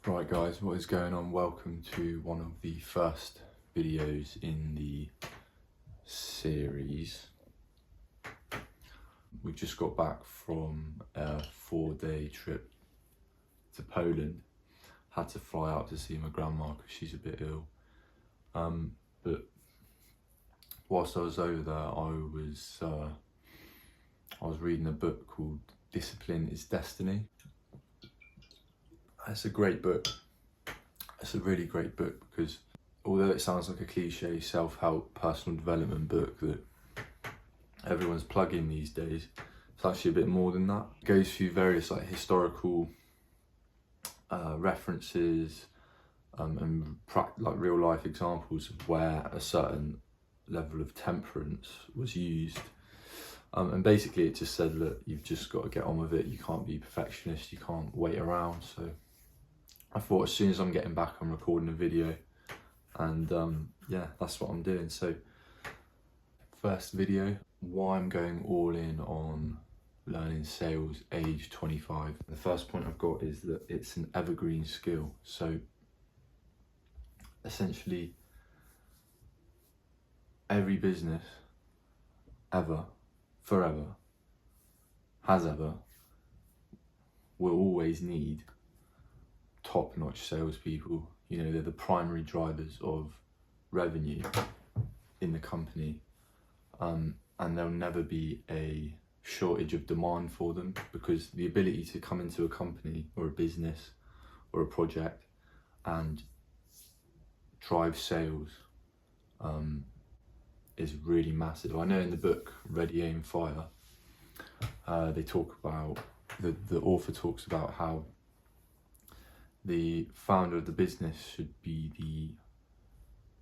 Right guys, what is going on? Welcome to one of the first videos in the series. We've just got back from a 4-day trip to Poland. Had to fly out to see my grandma because she's a bit ill. But whilst I was over there, I was reading a book called Discipline is Destiny. It's a great book. It's a really great book because although it sounds like a cliche self-help personal development book that everyone's plugging these days, it's actually a bit more than that. It goes through various historical references and real life examples of where a certain level of temperance was used. And basically it just said, look, you've just got to get on with it. You can't be a perfectionist, you can't wait around. So I thought as soon as I'm getting back, I'm recording a video, and yeah, that's what I'm doing. So first video, why I'm going all in on learning sales age 25. The first point I've got is that it's an evergreen skill. So essentially every business ever, forever, has ever, will always need top-notch salespeople. You know, they're the primary drivers of revenue in the company, and there'll never be a shortage of demand for them, because the ability to come into a company or a business or a project and drive sales is really massive. I know in the book Ready, Aim, Fire, they talk about, the author talks about how the founder of the business should be the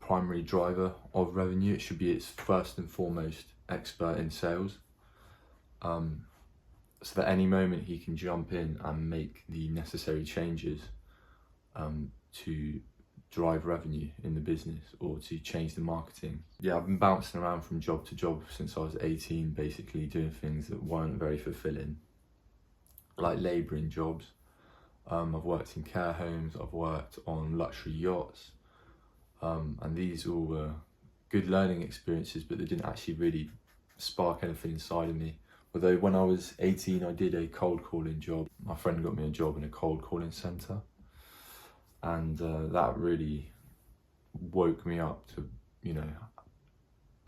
primary driver of revenue. It should be its first and foremost expert in sales, so that any moment he can jump in and make the necessary changes to drive revenue in the business or to change the marketing. Yeah, I've been bouncing around from job to job since I was 18, basically doing things that weren't very fulfilling, like labouring jobs. I've worked in care homes, I've worked on luxury yachts, and these all were good learning experiences, but they didn't actually really spark anything inside of me. Although when I was 18, I did a cold calling job. My friend got me a job in a cold calling centre, and that really woke me up to, you know,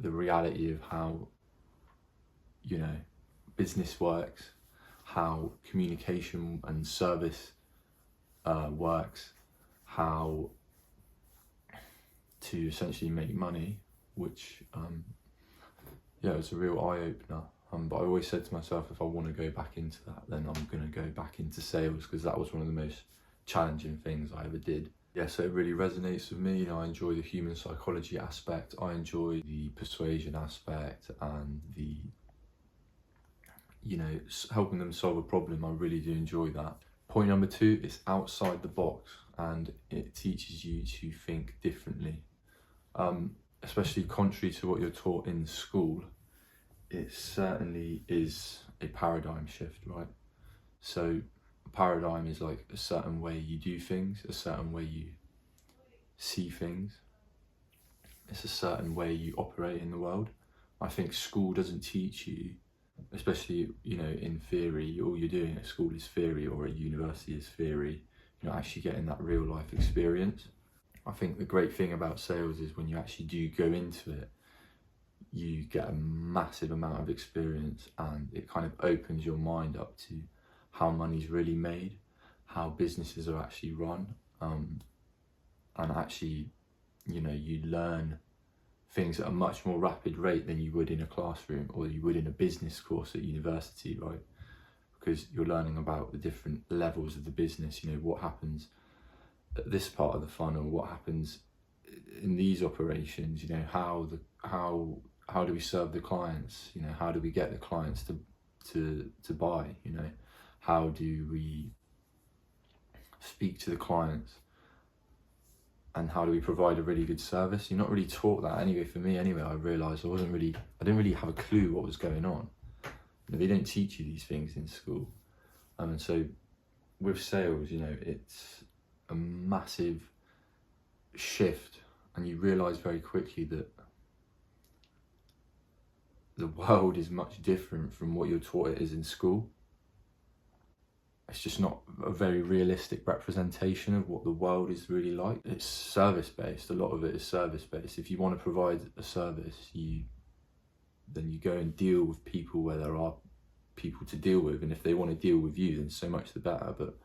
the reality of how, you know, business works, how communication and service works, how to essentially make money, which yeah, it's a real eye-opener. But I always said to myself, if I want to go back into that, then I'm going to go back into sales, because that was one of the most challenging things I ever did. Yeah, so it really resonates with me. You know, I enjoy the human psychology aspect, I enjoy the persuasion aspect, and the, you know, helping them solve a problem. I really do enjoy that. Point number 2, it's outside the box, and it teaches you to think differently. Especially contrary to what you're taught in school, it certainly is a paradigm shift, right? So a paradigm is like a certain way you do things, a certain way you see things. It's a certain way you operate in the world. I think school doesn't teach you, especially, you know, in theory, all you're doing at school is theory, or at university is theory. You're not actually getting that real life experience. I think the great thing about sales is when you actually do go into it, you get a massive amount of experience, and it kind of opens your mind up to how money's really made, how businesses are actually run, and actually, you know, you learn things at a much more rapid rate than you would in a classroom, or you would in a business course at university, right? Because you're learning about the different levels of the business, you know, what happens at this part of the funnel, what happens in these operations, you know, how do we serve the clients, you know, how do we get the clients to buy, you know, how do we speak to the clients, and how do we provide a really good service? You're not really taught that anyway. For me anyway, I realised I didn't really have a clue what was going on. You know, they don't teach you these things in school. And so with sales, you know, it's a massive shift, and you realise very quickly that the world is much different from what you're taught it is in school. It's just not a very realistic representation of what the world is really like. It's service-based. A lot of it is service-based. If you want to provide a service, then you go and deal with people where there are people to deal with, and if they want to deal with you, then so much the better. But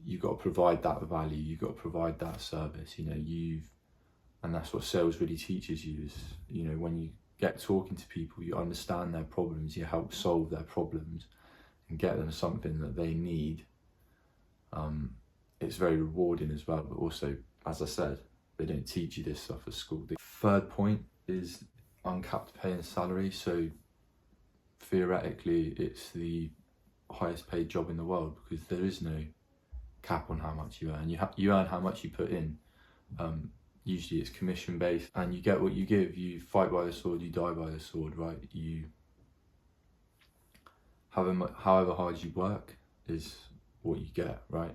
you've got to provide that value. You've got to provide that service. And that's what sales really teaches you. Is when you get talking to people, you understand their problems. You help solve their problems and get them something that they need. It's very rewarding as well, but also, as I said, they don't teach you this stuff at school. The third point is uncapped pay and salary. So theoretically, it's the highest paid job in the world because there is no cap on how much you earn. You earn how much you put in. Usually it's commission based, and you get what you give. You fight by the sword, you die by the sword, right? However hard you work is what you get, right?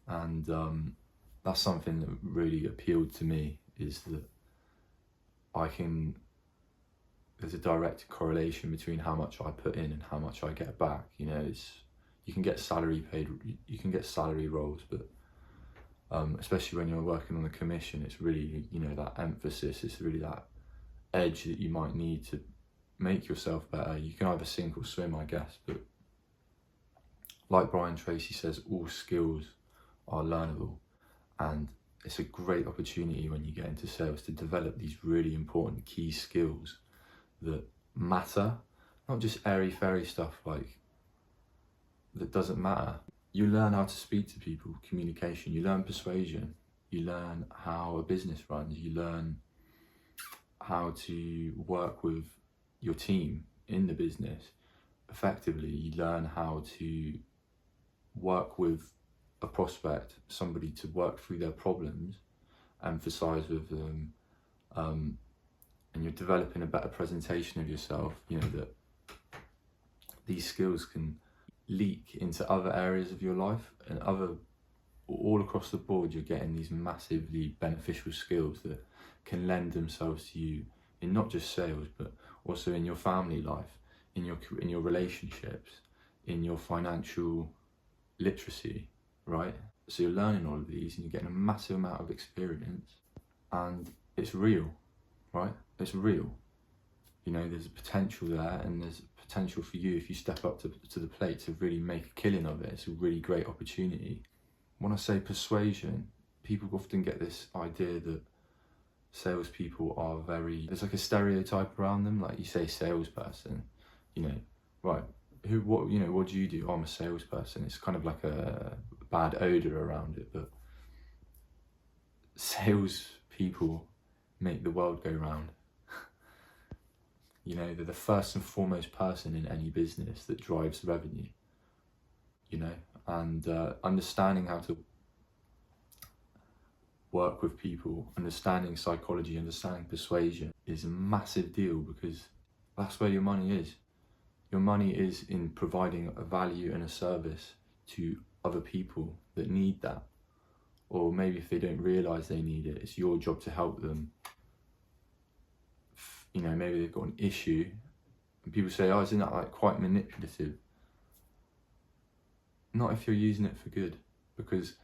And that's something that really appealed to me, is that there's a direct correlation between how much I put in and how much I get back. You can get salary roles, but especially when you're working on a commission, it's really, that emphasis, it's really that edge that you might need to make yourself better. You can either sink or swim, I guess, but like Brian Tracy says, all skills are learnable, and it's a great opportunity when you get into sales to develop these really important key skills that matter, not just airy-fairy stuff that doesn't matter. You learn how to speak to people, communication, you learn persuasion, you learn how a business runs, you learn how to work with your team in the business effectively, you learn how to work with a prospect, somebody to work through their problems, emphasize with them, and you're developing a better presentation of yourself, that these skills can leak into other areas of your life, and all across the board you're getting these massively beneficial skills that can lend themselves to you in not just sales, but also in your family life, in your relationships, in your financial literacy, right? So you're learning all of these and you're getting a massive amount of experience, and it's real, right? It's real. There's a potential there, and there's potential for you if you step up to the plate to really make a killing of it. It's a really great opportunity. When I say persuasion, people often get this idea that salespeople are there's like a stereotype around them. Like, you say salesperson, right, what do you do? Oh, I'm a salesperson. It's kind of like a bad odor around it, but salespeople make the world go round. They're the first and foremost person in any business that drives revenue, and understanding how to work with people, understanding psychology, understanding persuasion is a massive deal, because that's where your money is. Your money is in providing a value and a service to other people that need that, or maybe if they don't realise they need it, it's your job to help them. Maybe they've got an issue, and people say, oh, isn't that quite manipulative? Not if you're using it for good, because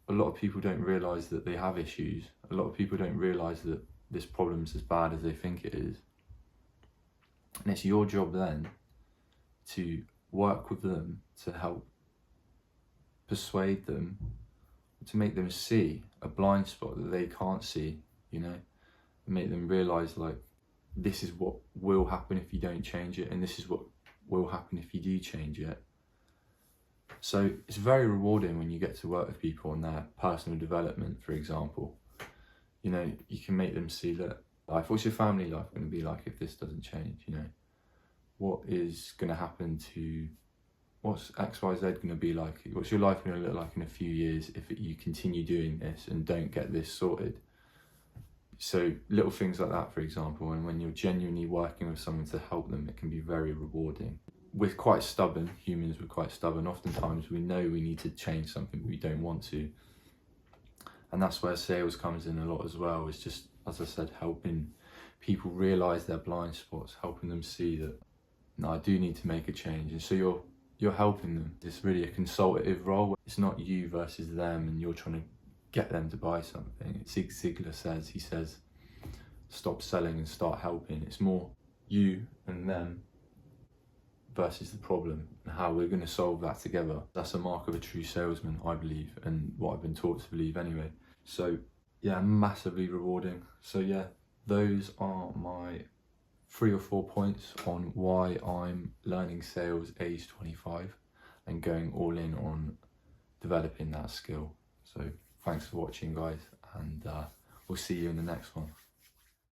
a lot of people don't realise that they have issues. A lot of people don't realise that this problem's as bad as they think it is. And it's your job then to work with them, to help persuade them, to make them see a blind spot that they can't see, and make them realise, this is what will happen if you don't change it, and this is what will happen if you do change it. So it's very rewarding when you get to work with people on their personal development, for example. You can make them see that what's your family life going to be like if this doesn't change? What is going to happen what's XYZ going to be like? What's your life going to look like in a few years if you continue doing this and don't get this sorted? So little things like that, for example, and when you're genuinely working with someone to help them, it can be very rewarding. we're quite stubborn. Humans, we're quite stubborn. Oftentimes we know we need to change something, but we don't want to. And that's where sales comes in a lot as well. It's just, as I said, helping people realise their blind spots, helping them see that, no, I do need to make a change. And so you're helping them. It's really a consultative role. It's not you versus them and you're trying to get them to buy something. Zig Ziglar says, he says, stop selling and start helping. It's more you and them versus the problem and how we're going to solve that together. That's a mark of a true salesman, I believe, and what I've been taught to believe anyway. So yeah, massively rewarding. So yeah, those are my 3 or 4 points on why I'm learning sales age 25 and going all in on developing that skill. So thanks for watching, guys, and we'll see you in the next one.